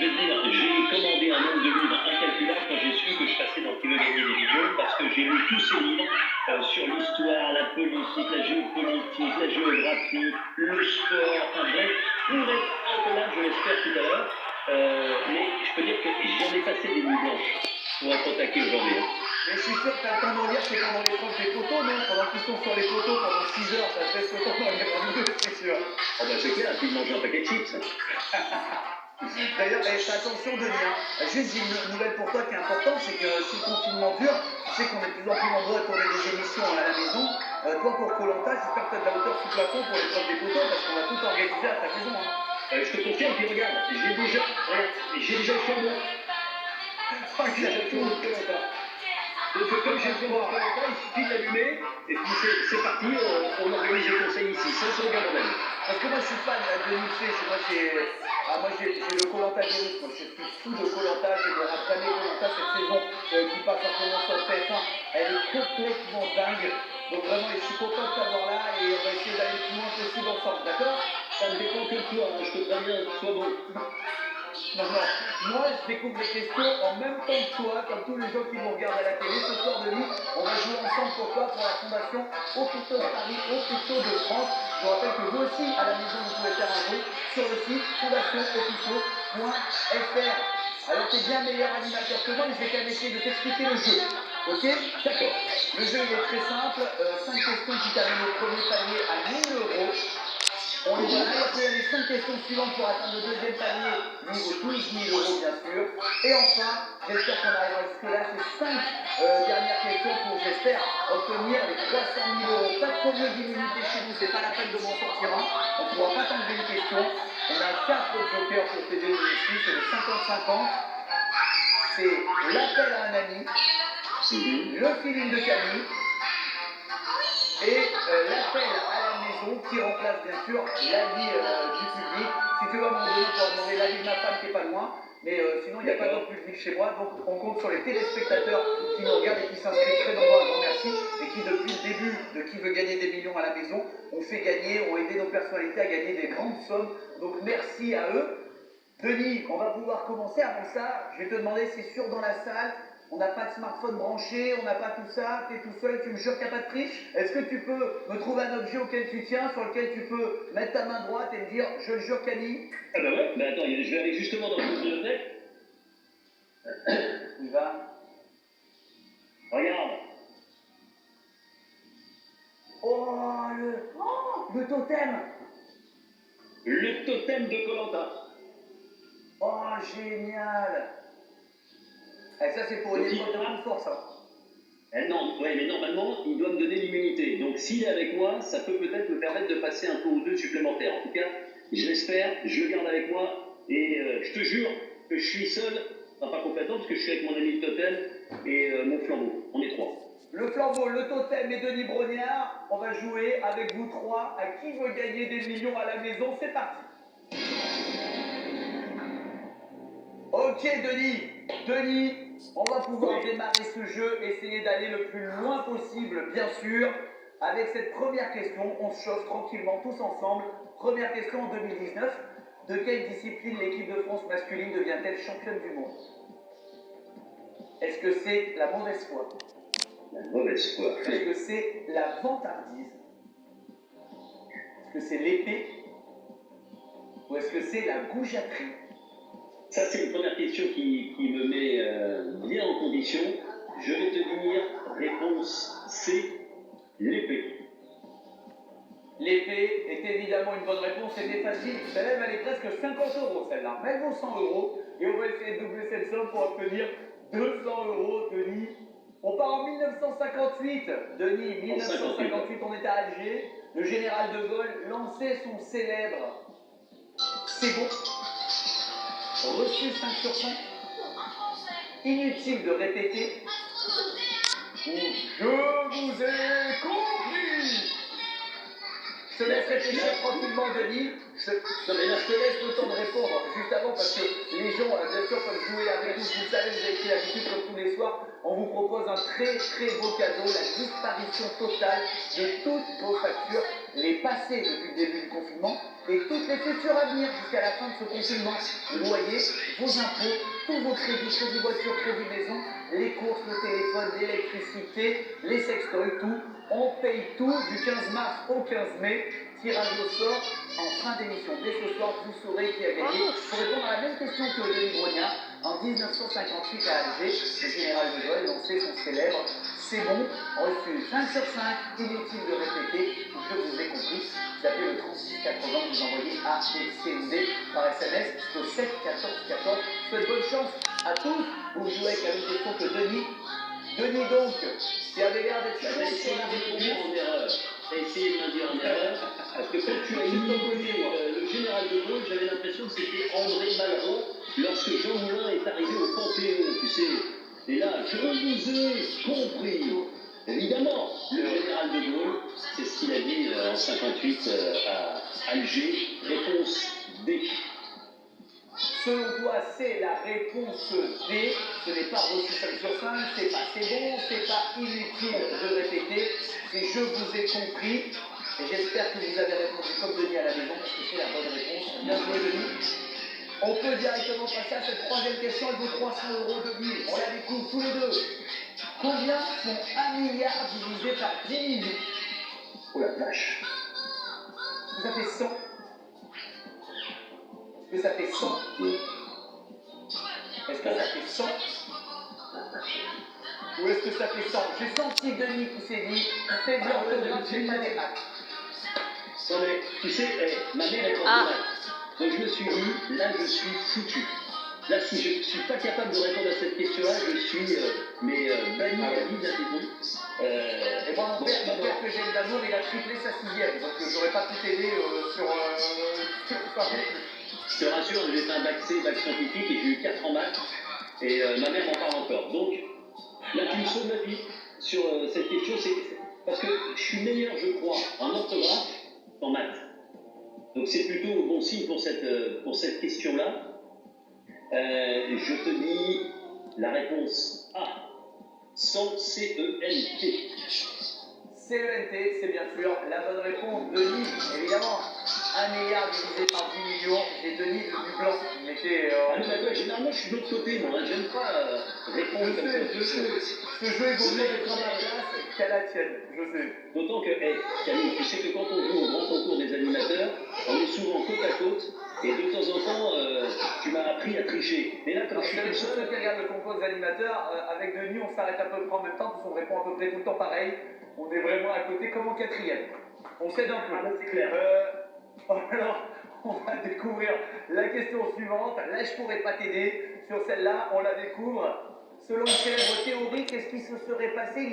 vais te dire, j'ai commandé un nombre de livres incalculable quand j'ai su que je passais dans Qui veut gagner des millions, parce que j'ai lu tous ces livres sur l'histoire, la politique, la géopolitique, la géographie, le sport, enfin bref, pour être incollable, je l'espère tout à l'heure. Mais je peux dire que j'en ai passé des nuits blanches pour être attaqué aujourd'hui. Hein. Mais je suis sûr que t'as le temps d'en lire, c'est pendant l'épreuve des poteaux, non? Pendant qu'ils sont sur les poteaux pendant 6 heures, ça te laisse le temps d'en lire un peu, c'est sûr. Oh bah c'est clair, puis de manger un paquet de chips. D'ailleurs, fais attention Denis, hein. Juste j'ai une nouvelle pour toi qui est importante, c'est que si le confinement dure, tu sais qu'on est de plus en plus nombreux à tourner des émissions à la maison. Toi pour Koh-Lanta, j'espère que tu as de la hauteur sous plafond pour l'épreuve des poteaux, parce qu'on va tout organiser à ta maison. Hein. Je te confirme, puis regarde, j'ai déjà le flambeau. J'ai tout le Koh-Lanta. Donc comme j'ai le flambeau à Koh-Lanta, il suffit d'allumer, et puis c'est parti, on organise le conseil ici, sans aucun problème. Parce que moi je suis fan de Nixé, moi j'ai le Koh-Lanta virus, moi je suis fou de Koh-Lanta, je ne verrai jamais Koh-Lanta cette saison qui passe en ce moment sur TF1, elle est complètement dingue, donc vraiment je suis content de t'avoir là et on va essayer d'aller le plus loin possible ensemble, d'accord? Ça ne dépend que de toi, hein, je te préviens, sois bon. Non, moi je découvre les questions en même temps que toi, comme tous les gens qui nous regardent à la télé. Ce soir, Denis, on va jouer ensemble pour toi, pour la Fondation Hôpitaux de Paris, Hôpitaux de France. Je vous rappelle que vous aussi, à la maison, vous pouvez faire un jeu sur le site fondationhôpitaux.fr. Alors t'es bien meilleur animateur que moi, mais je vais quand même essayer de t'expliquer le jeu. Ok? D'accord. Le jeu il est très simple, 5 questions qui terminent au premier panier à 1000 euros. On les a après les 5 questions suivantes pour atteindre le deuxième panier, lui de 12 000 euros bien sûr. Et enfin, j'espère qu'on arrivera jusque-là, ces 5 dernières questions pour, j'espère, obtenir les 300 000 euros. Pas de problème d'immunité chez nous, c'est pas la peine de m'en sortir un. On ne pourra pas t'enlever une question. On a 4 jokers pour t'aider ici, c'est le 50-50. C'est l'appel à un ami, le feeling de Camille et l'appel à la maison qui remplace bien sûr l'avis du public. Si tu veux, à un moment donné, on pourra demander l'avis de ma femme qui n'est pas loin, mais sinon il n'y a pas d'autre public chez moi, donc on compte sur les téléspectateurs qui nous regardent et qui s'inscrivent très nombreux, un grand merci, et qui depuis le début de Qui veut gagner des millions à la maison ont fait gagner, ont aidé nos personnalités à gagner des grandes sommes, donc merci à eux. Denis, on va pouvoir commencer. Avant ça, je vais te demander, c'est sûr dans la salle, on n'a pas de smartphone branché, on n'a pas tout ça, tu es tout seul, tu me jures qu'il n'y a pas de triche. Est-ce que tu peux me trouver un objet auquel tu tiens, sur lequel tu peux mettre ta main droite et me dire, je le jure Camille? Ah bah ouais, bah attends, je vais aller justement dans la bibliothèque. Il va. Regarde. Oh, le totem. Le totem de Koh-Lanta. Oh, génial. Et ça, c'est pour une épreuve de grande force. Hein. Non, ouais, mais normalement, il doit me donner l'immunité. Donc, s'il est avec moi, ça peut peut-être me permettre de passer un tour ou deux supplémentaires. En tout cas, je l'espère, je le garde avec moi. Et je te jure que je suis seul, enfin pas complètement, parce que je suis avec mon ami le totem et mon flambeau. On est 3. Le flambeau, le totem et Denis Brognard, on va jouer avec vous 3 à Qui veut gagner des millions à la maison. C'est parti. Ok Denis, on va pouvoir démarrer ce jeu, essayer d'aller le plus loin possible, bien sûr. Avec cette première question, on se chauffe tranquillement tous ensemble. Première question en 2019, de quelle discipline l'équipe de France masculine devient-elle championne du monde? Est-ce que c'est la mauvaise foi? La mauvaise foi. Est-ce que c'est la vantardise? Est-ce que c'est l'épée? Ou est-ce que c'est la goujaterie? Ça, c'est une première question qui me met bien en condition. Je vais te dire, réponse C, l'épée. L'épée est évidemment une bonne réponse, c'était facile. Celle-là, elle valait presque 50 euros, celle-là. Mais elle vaut 100 euros. Et on va essayer de doubler cette somme pour obtenir 200 euros, Denis. On part en 1958. Denis, 1958, on est à Alger. Le général de Gaulle lançait son célèbre C'est bon. Reçu 5 sur 5. Inutile de répéter. Je vous ai compris. Je te laisse réfléchir tranquillement, Denis. Je te laisse le temps de répondre juste avant parce que les gens, bien sûr, peuvent jouer avec nous. Vous savez, vous avez pris l'habitude comme tous les soirs. On vous propose un très très beau cadeau, la disparition totale de toutes vos factures les passés depuis le début du confinement et toutes les futures à venir jusqu'à la fin de ce confinement. Loyer, vos impôts, tous vos crédits, crédit voiture, crédit maison, les courses, le téléphone, l'électricité, les sextoys, tout. On paye tout du 15 mars au 15 mai. Tirage au sort en fin d'émission. Dès ce soir, vous saurez qui a gagné. Pour répondre à la même question que Denis Brognard, en 1958 à Alger, le général de Gaulle lançait son célèbre "C'est bon", reçu 5 sur 5, inutile de répéter, je vous ai compris. Vous appelez le 3680, vous envoyez A, B, C ou D par SMS au 7 14 14. Je souhaite bonne chance à tous. Vous jouez avec la même question que Denis. Denis donc, qui avait l'air d'être chaud sur la réponse. En erreur. T'as essayé de m'induire en erreur, parce que quand tu as imité le général de Gaulle, j'avais l'impression que c'était André Malraux lorsque Jean Moulin est arrivé au Panthéon, tu sais. Et là, je vous ai compris. Évidemment, le général de Gaulle, c'est ce qu'il a dit en 58 à Alger. Réponse D. Selon toi, c'est la réponse D. Ce n'est pas reçu 5 sur 5, c'est pas c'est bon, c'est pas inutile de répéter. C'est je vous ai compris. Et j'espère que vous avez répondu comme Denis à la maison, parce que c'est la bonne réponse. Bien joué, Denis. On peut directement passer à cette troisième question. Elle vaut 300 € Denis. On la découvre tous les deux. Combien font 1 milliard divisé par 10 millions? Oh la vache. Ça fait 100. Est-ce que ça fait 100? Est-ce que ça fait 100? Ou est-ce que ça fait 100? J'ai senti Denis qui s'est dit, c'est de l'orthographe, c'est pas des maths. Non mais, tu sais, ma mère est en maths. Donc je me suis dit, là je suis foutu. Là, si je ne suis pas capable de répondre à cette question-là, je suis banni à vie de la maison. Et moi, mon père que j'aime d'amour, il a triplé sa 6e, donc j'aurais pas pu t'aider sur Je te rassure, j'ai fait un bac C, bac scientifique, et j'ai eu 4 en maths, et ma mère m'en parle encore. Donc, là, tu me sauves ma vie sur cette question, c'est parce que je suis meilleur, je crois, en orthographe qu'en maths. Donc c'est plutôt bon signe pour cette question-là. Je te dis la réponse A. 100 C-E-N-T. C-E-N-T, c'est bien sûr la bonne réponse. Denis, évidemment. 1 milliard divisé par 10 millions, et Denis devenu blanc. Ah non, d'accord, généralement je suis de l'autre côté, moi, hein, j'aime pas répondre comme ça. Je sais. Ce jeu est vaut mieux d'être à ma place qu'à la tienne, je sais. D'autant que, Camille, tu sais que quand on joue au grand concours des animateurs, on est souvent côte à côte, et de temps en temps, tu m'as appris à tricher. Mais là, comme je suis tout seul... Ceux qui regardent le concours des animateurs, avec Denis, on s'arrête à peu près en même temps, parce qu'on répond à peu près tout le temps pareil. On est vraiment à côté comme en 4e. On s'aide un peu. Ah, c'est clair. Alors, on va découvrir la question suivante. Là, je pourrais pas t'aider. Sur celle-là, on la découvre. Selon une célèbre théorie, qu'est-ce qui se serait passé il y a